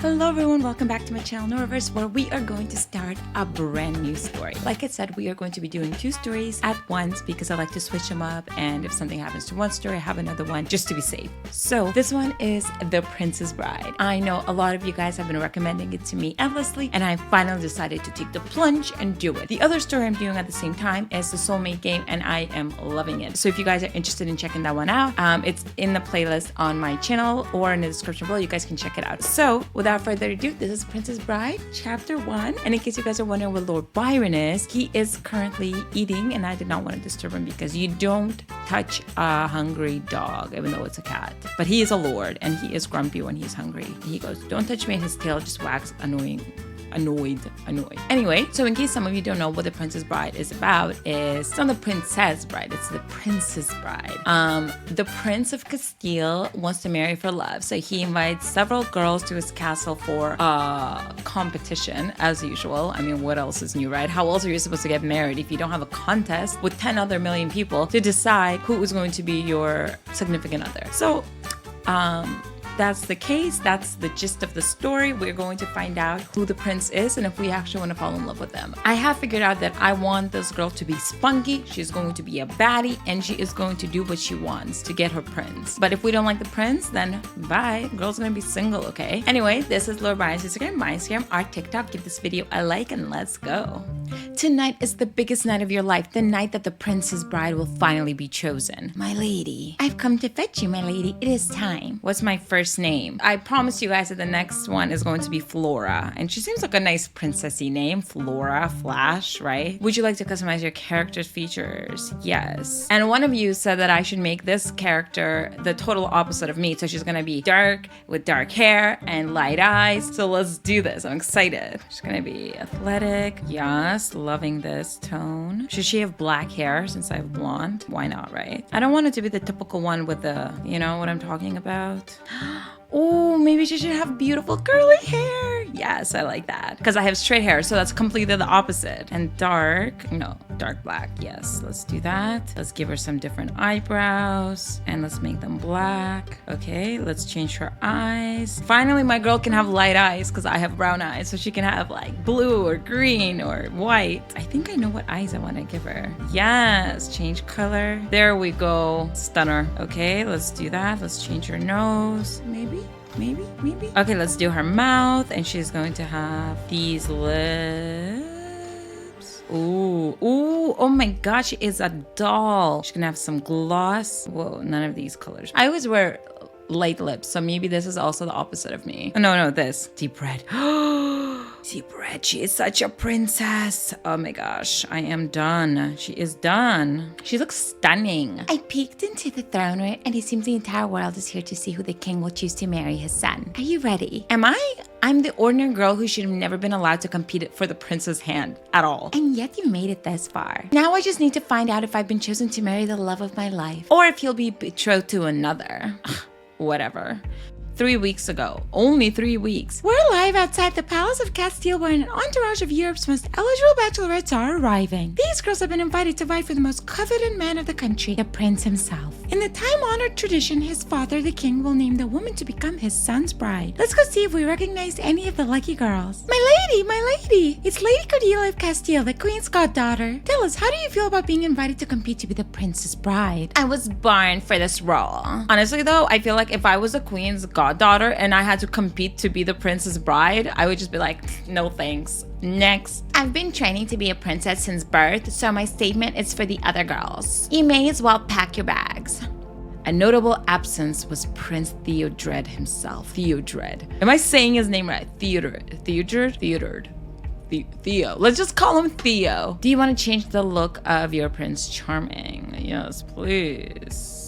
Hello everyone, welcome back to my channel NORAVERSE, where we are going to start a brand new story. Like I said, we are going to be doing 2 stories at once because I like to switch them up, and if something happens to one story, I have another one just to be safe. So this one is The Princess Bride. I know a lot of you guys have been recommending it to me endlessly, and I finally decided to take the plunge and do it. The other story I'm doing at the same time is The Soulmate Game, and I am loving it. So if you guys are interested in checking that one out, it's in the playlist on my channel or in the description below. You guys can check it out. So without further ado, this is Princess Bride, chapter 1. And in case you guys are wondering where Lord Byron is, he is currently eating, and I did not want to disturb him because you don't touch a hungry dog, even though it's a cat. But he is a lord, and he is grumpy when he's hungry. He goes, "Don't touch me," and his tail just wags annoyed. Anyway, so in case some of you don't know what The Princess Bride is about, it's not the Princess Bride, it's the Princess Bride. The Prince of Castile wants to marry for love, so he invites several girls to his castle for a competition, as usual. I mean, what else is new, right? How else are you supposed to get married if you don't have a contest with 10 other million people to decide who is going to be your significant other? So, that's the case. That's the gist of the story. We're going to find out who the prince is and if we actually want to fall in love with them. I have figured out that I want this girl to be spunky. She's going to be a baddie, and she is going to do what she wants to get her prince. But if we don't like the prince, then bye. Girl's gonna be single, okay? Anyway, this is Lord Byron's Instagram, my Instagram, our TikTok. Give this video a like and let's go. Tonight is the biggest night of your life, the night that the Princess Bride will finally be chosen. My lady, I've come to fetch you, my lady. It is time. What's my first name? I promise you guys that the next one is going to be Flora, and she seems like a nice princessy name. Flora, Flash, right? Would you like to customize your character's features? Yes. And one of you said that I should make this character the total opposite of me, so she's gonna be dark with dark hair and light eyes. So let's do this. I'm excited. She's gonna be athletic. Yes, loving this tone. Should she have black hair since I have blonde? Why not, right? I don't want it to be the typical one with the, you know what I'm talking about? Oh, maybe she should have beautiful curly hair. Yes, I like that. Because I have straight hair, so that's completely the opposite. And dark black. Yes, let's do that. Let's give her some different eyebrows, and let's make them black. Okay, let's change her eyes. Finally, my girl can have light eyes because I have brown eyes, so she can have like blue or green or white. I think I know what eyes I want to give her. Yes, change color. There we go. Stunner. Okay, let's do that. Let's change her nose. Maybe. Okay, let's do her mouth, and she's going to have these lips. Ooh, oh my gosh, she is a doll. She's gonna have some gloss. Whoa, none of these colors. I always wear light lips, so maybe this is also the opposite of me. No, this. Deep red. Deep red. She is such a princess. Oh my gosh, I am done. She is done. She looks stunning. I peeked into the throne room, and it seems the entire world is here to see who the king will choose to marry his son. Are you ready? Am I? I'm the ordinary girl who should have never been allowed to compete for the prince's hand at all. And yet you made it this far. Now I just need to find out if I've been chosen to marry the love of my life, or if he'll be betrothed to another. Whatever. 3 weeks ago. Only 3 weeks. We're live outside the Palace of Castile, where an entourage of Europe's most eligible bachelorettes are arriving. These girls have been invited to vie for the most coveted man of the country, the prince himself. In the time-honored tradition, his father, the king, will name the woman to become his son's bride. Let's go see if we recognize any of the lucky girls. My lady! It's Lady Cordelia of Castile, the queen's goddaughter. Tell us, how do you feel about being invited to compete to be the princess bride? I was born for this role. Honestly though, I feel like if I was the queen's goddaughter and I had to compete to be the princess bride, I would just be like, no thanks. Next. I've been training to be a princess since birth, so my statement is for the other girls. You may as well pack your bags. A notable absence was Prince Theodred himself. Theodred. Am I saying his name right? Theodred. Theo. Let's just call him Theo. Do you want to change the look of your Prince Charming? Yes, please.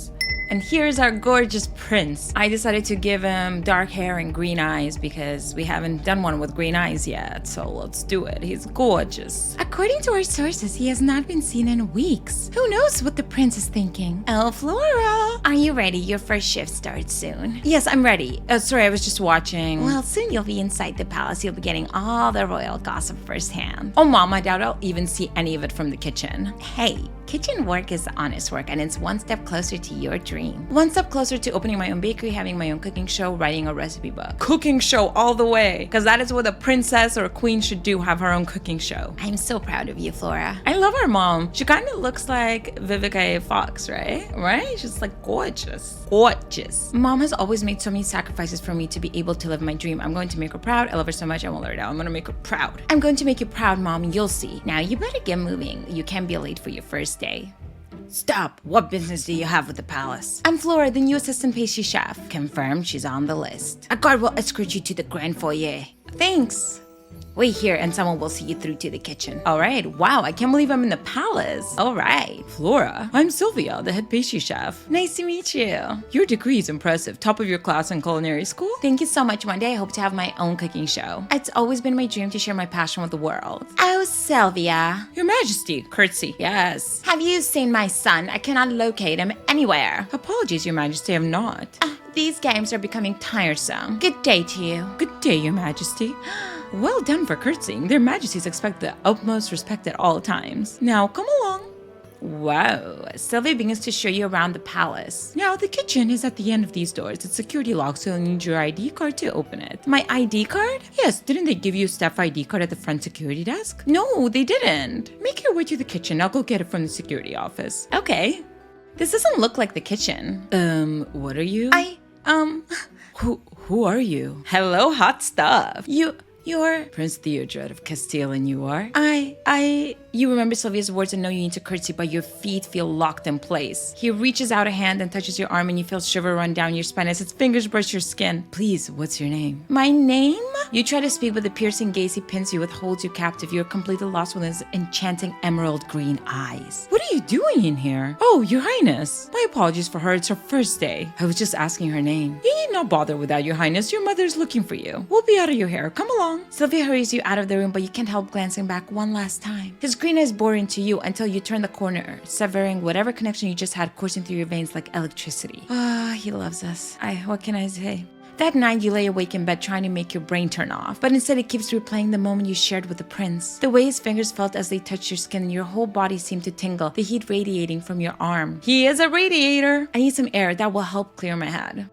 And here's our gorgeous prince. I decided to give him dark hair and green eyes because we haven't done one with green eyes yet. So let's do it. He's gorgeous. According to our sources, he has not been seen in weeks. Who knows what the prince is thinking? Oh, Flora. Are you ready? Your first shift starts soon. Yes, I'm ready. Sorry, I was just watching. Well, soon you'll be inside the palace. You'll be getting all the royal gossip firsthand. Oh, Mom, I doubt I'll even see any of it from the kitchen. Hey, kitchen work is honest work, and it's one step closer to your dream. One step closer to opening my own bakery, having my own cooking show, writing a recipe book. Cooking show all the way, because that is what a princess or a queen should do, have her own cooking show. I'm so proud of you, Flora. I love her mom. She kind of looks like Vivica Fox, right? Right? She's like gorgeous. Gorgeous. Mom has always made so many sacrifices for me to be able to live my dream. I'm going to make her proud. I love her so much, I won't let her down. I'm going to make her proud. I'm going to make you proud, Mom. You'll see. Now, you better get moving. You can't be late for your first day. Stop! What business do you have with the palace? I'm Flora, the new assistant pastry chef. Confirmed, she's on the list. A guard will escort you to the grand foyer. Thanks. Wait here and someone will see you through to the kitchen. All right, wow, I can't believe I'm in the palace. All right. Flora, I'm Sylvia, the head pastry chef. Nice to meet you. Your degree is impressive. Top of your class in culinary school? Thank you so much. One day I hope to have my own cooking show. It's always been my dream to share my passion with the world. Oh, Sylvia. Your Majesty, curtsy. Yes. Have you seen my son? I cannot locate him anywhere. Apologies, Your Majesty, I'm not. These games are becoming tiresome. Good day to you. Good day, Your Majesty. Well done for curtsying. Their Majesties expect the utmost respect at all times. Now, come along. Wow, Sylvia begins to show you around the palace. Now, the kitchen is at the end of these doors. It's security locked, so you'll need your ID card to open it. My ID card? Yes, didn't they give you a staff ID card at the front security desk? No, they didn't. Make your way to the kitchen. I'll go get it from the security office. Okay. This doesn't look like the kitchen. What are you? Who are you? Hello, hot stuff. You're Prince Theodred of Castile, and you are? You remember Sylvia's words and know you need to curtsy, but your feet feel locked in place. He reaches out a hand and touches your arm, and you feel shiver run down your spine as his fingers brush your skin. Please, what's your name? My name? You try to speak, but the piercing gaze he pins you with holds you captive. You're completely lost within his enchanting emerald green eyes. What are you doing in here? Oh, Your Highness. My apologies for her. It's her first day. I was just asking her name. You need not bother with that, Your Highness. Your mother's looking for you. We'll be out of your hair. Come along. Sylvia hurries you out of the room, but you can't help glancing back one last time. His green eyes bore into you until you turn the corner, severing whatever connection you just had coursing through your veins like electricity. He loves us. What can I say? That night, you lay awake in bed trying to make your brain turn off, but instead it keeps replaying the moment you shared with the prince. The way his fingers felt as they touched your skin and your whole body seemed to tingle, the heat radiating from your arm. He is a radiator! I need some air that will help clear my head.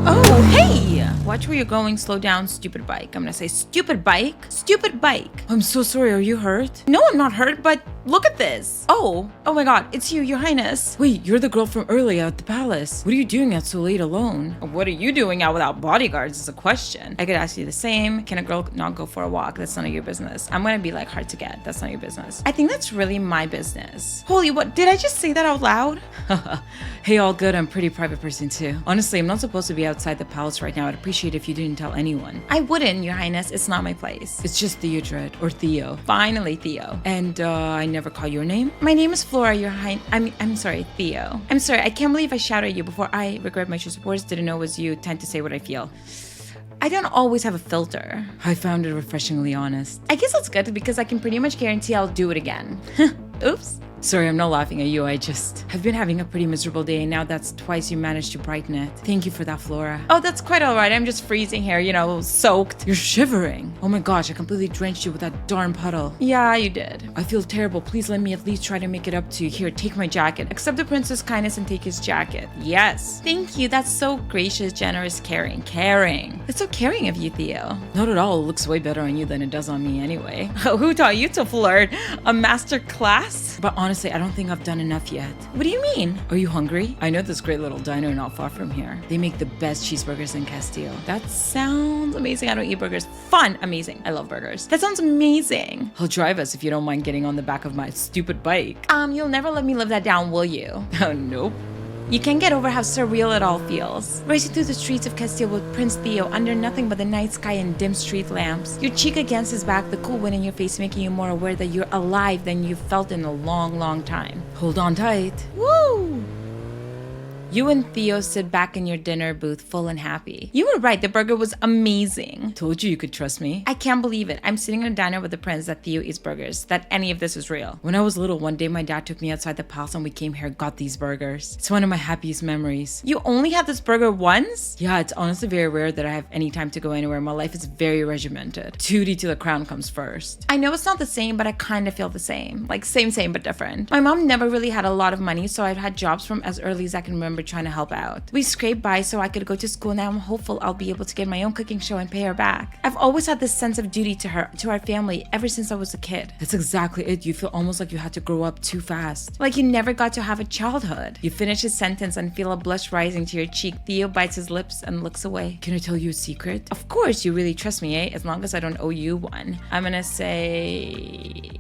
Oh, hey! Watch where you're going. Slow down, stupid bike. I'm gonna say stupid bike. Stupid bike. I'm so sorry. Are you hurt? No, I'm not hurt, but look at this. Oh my god. It's you, Your Highness. Wait, you're the girl from earlier at the palace. What are you doing out so late alone? What are you doing out without bodyguards is a question. I could ask you the same. Can a girl not go for a walk? That's none of your business. I'm gonna be like hard to get. That's not your business. I think that's really my business. Holy, what? Did I just say that out loud? Hey, all good. I'm a pretty private person too. Honestly, I'm not supposed to be outside the palace right now. I'd appreciate if you didn't tell anyone. I wouldn't, Your Highness. It's not my place. It's just Theodred, or Theo. Finally, Theo. And I never call your name. My name is Flora, Your Highness. I'm sorry, Theo. I'm sorry. I can't believe I shouted at you before. I regret my choice of words. Didn't know it was you. Tend to say what I feel. I don't always have a filter. I found it refreshingly honest. I guess that's good because I can pretty much guarantee I'll do it again. Oops. Sorry, I'm not laughing at you. I've been having a pretty miserable day, and now that's twice you managed to brighten it. Thank you for that, Flora. Oh, that's quite all right. I'm just freezing here, soaked. You're shivering. Oh my gosh, I completely drenched you with that darn puddle. Yeah, you did. I feel terrible. Please let me at least try to make it up to you. Here, take my jacket. Accept the prince's kindness and take his jacket. Yes. Thank you. That's so gracious, generous, caring. That's so caring of you, Theo. Not at all. It looks way better on you than it does on me anyway. Who taught you to flirt? A master class? But honestly, I don't think I've done enough yet. What do you mean? Are you hungry? I know this great little diner not far from here. They make the best cheeseburgers in Castile. That sounds amazing. I don't eat burgers. Fun. Amazing. I love burgers. That sounds amazing. I'll drive us if you don't mind getting on the back of my stupid bike. You'll never let me live that down, will you? Oh, nope. You can't get over how surreal it all feels. Racing through the streets of Castile with Prince Theo under nothing but the night sky and dim street lamps. Your cheek against his back, the cool wind in your face making you more aware that you're alive than you've felt in a long, long time. Hold on tight. Woo! You and Theo sit back in your dinner booth full and happy. You were right, the burger was amazing. Told you could trust me. I can't believe it. I'm sitting in a diner with the prince that Theo eats burgers, that any of this is real. When I was little, one day my dad took me outside the palace and we came here and got these burgers. It's one of my happiest memories. You only had this burger once? Yeah, it's honestly very rare that I have any time to go anywhere. My life is very regimented. Duty to the crown comes first. I know it's not the same, but I kind of feel the same. Like same but different. My mom never really had a lot of money, so I've had jobs from as early as I can remember trying to help out. We scraped by so I could go to school. Now I'm hopeful I'll be able to get my own cooking show and pay her back. I've always had this sense of duty to her, to our family, ever since I was a kid. That's exactly it. You feel almost like you had to grow up too fast. Like you never got to have a childhood. You finish his sentence and feel a blush rising to your cheek. Theo bites his lips and looks away. Can I tell you a secret? Of course, you really trust me, eh? As long as I don't owe you one. I'm gonna say...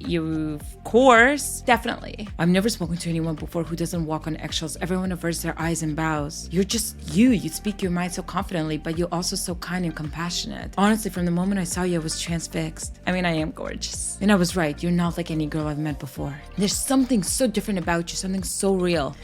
You, of course. Definitely. I've never spoken to anyone before who doesn't walk on eggshells. Everyone averts their eyes and bows. You're just you. You speak your mind so confidently, but you're also so kind and compassionate. Honestly, from the moment I saw you, I was transfixed. I mean, I am gorgeous. And I was right. You're not like any girl I've met before. There's something so different about you, something so real.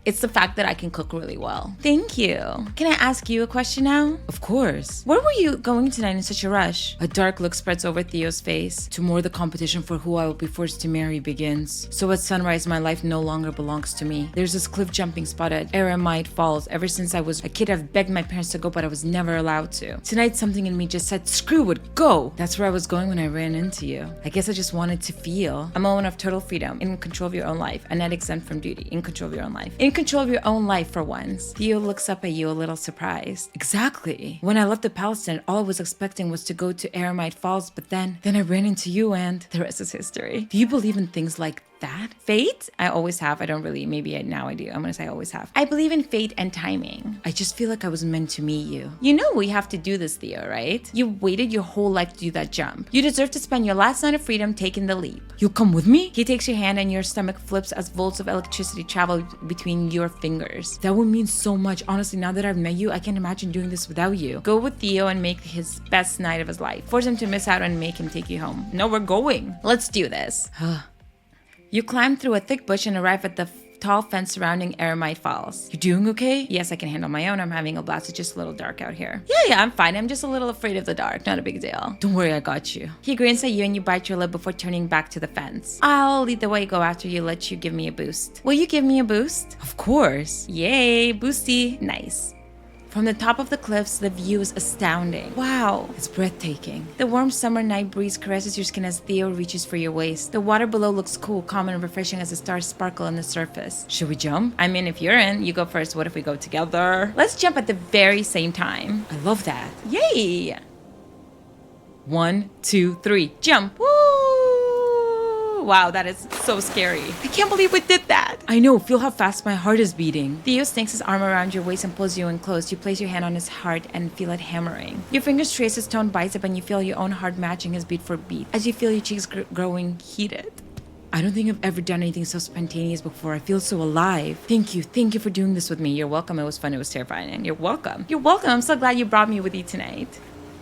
It's the fact that I can cook really well. Thank you. Can I ask you a question now? Of course. Where were you going tonight in such a rush? A dark look spreads over Theo's face. Tomorrow the competition for who I will be forced to marry begins. So at sunrise, my life no longer belongs to me. There's this cliff jumping spot at Aramide Falls. Ever since I was a kid, I've begged my parents to go, but I was never allowed to. Tonight, something in me just said, screw it, go. That's where I was going when I ran into you. I guess I just wanted to feel a moment of total freedom, in control of your own life, and not exempt from duty, in control of your own life. In control of your own life for once. Theo looks up at you a little surprised. Exactly. When I left the palace, all I was expecting was to go to Aramide Falls, but then I ran into you and the rest is history. Do you believe in things like that? Fate? I always have. I don't really. Maybe now I do. I'm gonna say I always have. I believe in fate and timing. I just feel like I was meant to meet you. You know we have to do this, Theo, right? You waited your whole life to do that jump. You deserve to spend your last night of freedom taking the leap. You'll come with me? He takes your hand and your stomach flips as volts of electricity travel between your fingers. That would mean so much. Honestly, now that I've met you, I can't imagine doing this without you. Go with Theo and make his best night of his life. Force him to miss out and make him take you home. No, we're going. Let's do this. You climb through a thick bush and arrive at the tall fence surrounding Aramide Falls. You're doing okay? Yes, I can handle my own. I'm having a blast. It's just a little dark out here. Yeah, I'm fine. I'm just a little afraid of the dark. Not a big deal. Don't worry, I got you. He grins at you and you bite your lip before turning back to the fence. I'll lead the way, go after you, let you give me a boost. Will you give me a boost? Of course. Yay, boosty. Nice. From the top of the cliffs, the view is astounding. Wow, it's breathtaking. The warm summer night breeze caresses your skin as Theo reaches for your waist. The water below looks cool, calm, and refreshing as the stars sparkle on the surface. Should we jump? I mean, if you're in, you go first. What if we go together? Let's jump at the very same time. I love that. Yay! 1, 2, 3, jump! Woo! Wow, that is so scary. I can't believe we did that. I know, feel how fast my heart is beating. Theo snakes his arm around your waist and pulls you in close. You place your hand on his heart and feel it hammering. Your fingers trace his toned bicep and you feel your own heart matching his beat for beat as you feel your cheeks growing heated. I don't think I've ever done anything so spontaneous before. I feel so alive. Thank you for doing this with me. You're welcome. It was fun. It was terrifying. You're welcome. You're welcome. I'm so glad you brought me with you tonight.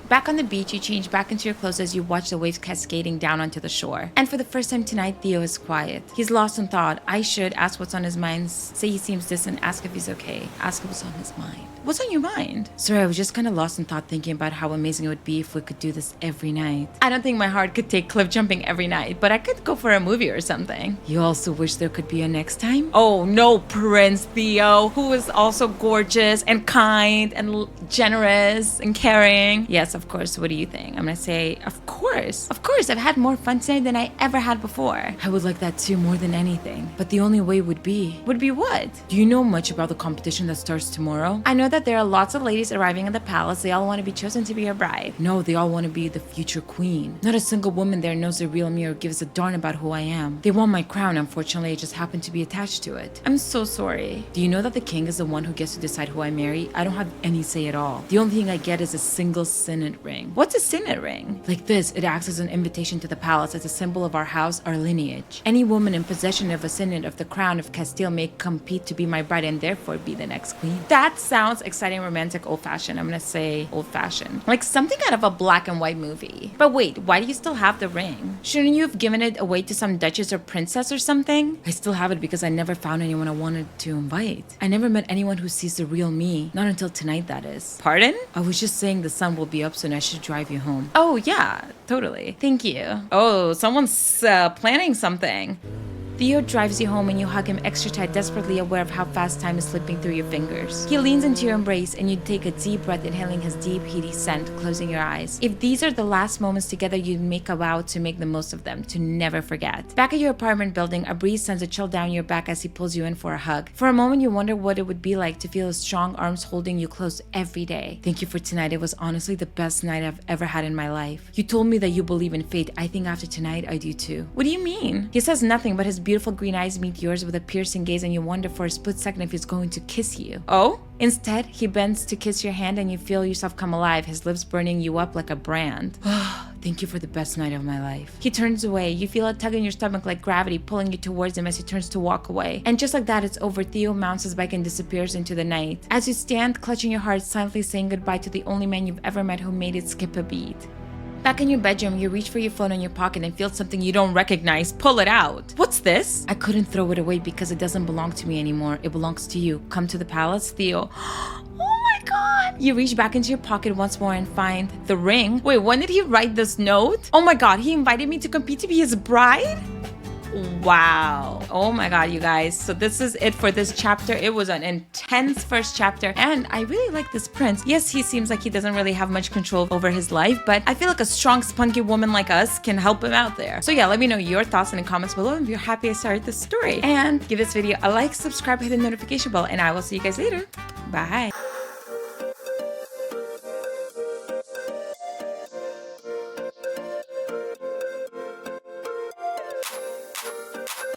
Back on the beach, you change back into your clothes as you watch the waves cascading down onto the shore. And for the first time tonight, Theo is quiet. He's lost in thought. I should ask what's on his mind, say he seems distant, ask if he's okay, ask what's on his mind. What's on your mind? Sorry, I was just kind of lost in thought thinking about how amazing it would be if we could do this every night. I don't think my heart could take cliff jumping every night, but I could go for a movie or something. You also wish there could be a next time? Oh no, Prince Theo, who is also gorgeous and kind and generous and caring. Yes, of course. What do you think? I'm gonna say, of course. Of course, I've had more fun tonight than I ever had before. I would like that too, more than anything. But the only way would be what? Do you know much about the competition that starts tomorrow? I know that there are lots of ladies arriving at the palace. They all want to be chosen to be your bride. No, they all want to be the future queen. Not a single woman there knows the real me or gives a darn about who I am. They want my crown. Unfortunately, I just happen to be attached to it. I'm so sorry. Do you know that the king is the one who gets to decide who I marry? I don't have any say at all. The only thing I get is a single sin signet ring. What's a signet ring? Like this, it acts as an invitation to the palace as a symbol of our house, our lineage. Any woman in possession of a signet of the crown of Castile may compete to be my bride and therefore be the next queen. That sounds exciting, romantic, old-fashioned. I'm gonna say old-fashioned. Like something out of a black and white movie. But wait, why do you still have the ring? Shouldn't you have given it away to some duchess or princess or something? I still have it because I never found anyone I wanted to invite. I never met anyone who sees the real me. Not until tonight, that is. Pardon? I was just saying the sun will be up soon. I should drive you home. Oh, yeah, totally. Thank you. Oh, someone's planning something. Theo drives you home and you hug him extra tight, desperately aware of how fast time is slipping through your fingers. He leans into your embrace and you take a deep breath, inhaling his deep, heady scent, closing your eyes. If these are the last moments together, you make a vow to make the most of them, to never forget. Back at your apartment building, a breeze sends a chill down your back as he pulls you in for a hug. For a moment, you wonder what it would be like to feel his strong arms holding you close every day. Thank you for tonight. It was honestly the best night I've ever had in my life. You told me that you believe in fate. I think after tonight, I do too. What do you mean? He says nothing, but his beautiful green eyes meet yours with a piercing gaze and you wonder for a split second if he's going to kiss you. Oh? Instead, he bends to kiss your hand and you feel yourself come alive, his lips burning you up like a brand. Thank you for the best night of my life. He turns away. You feel a tug in your stomach like gravity pulling you towards him as he turns to walk away. And just like that, it's over. Theo mounts his bike and disappears into the night. As you stand, clutching your heart, silently saying goodbye to the only man you've ever met who made it skip a beat. Back in your bedroom, you reach for your phone in your pocket and feel something you don't recognize. Pull it out. What's this? I couldn't throw it away because it doesn't belong to me anymore. It belongs to you. Come to the palace, Theo. Oh my god. You reach back into your pocket once more and find the ring. Wait, when did he write this note? Oh my god, he invited me to compete to be his bride? Wow. Oh my god, you guys. So this is it for this chapter. It was an intense first chapter and I really like this prince. Yes, he seems like he doesn't really have much control over his life, but I feel like a strong, spunky woman like us can help him out there. So yeah, let me know your thoughts in the comments below if you're happy I started this story. And give this video a like, subscribe, hit the notification bell, and I will see you guys later. Bye.